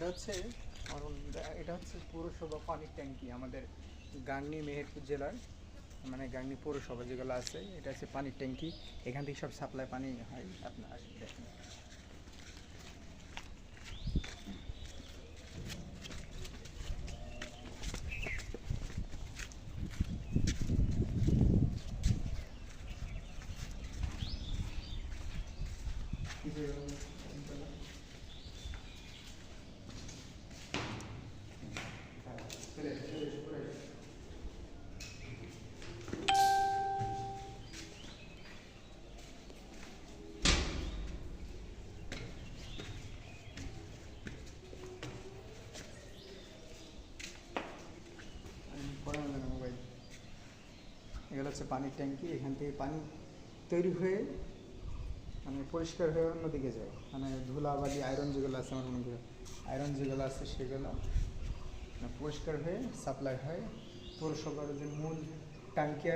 এটা হচ্ছে এটা হচ্ছে পৌরসভা পানির ট্যাঙ্কি আমাদের গাংনী মেহেরপুর জেলার, মানে গাংনী পৌরসভা যেগুলো আছে, এটা হচ্ছে পানির ট্যাঙ্কি। এখান থেকে সব সাপ্লাই পানি হয়। আপনার দেখেন, মোবাইল, এগুলো হচ্ছে পানির ট্যাঙ্কি। এখান থেকে পানি তৈরি হয়ে মানে পরিষ্কার হয়ে অন্যদিকে যায়, মানে ধুলাবালি আয়রন যেগুলো আছে, আমার মনে করি আয়রন যেগুলো আছে সেগুলো পরিষ্কার হয়ে সাপ্লাই হয় পৌরসভার যে মূল ট্যাঙ্কি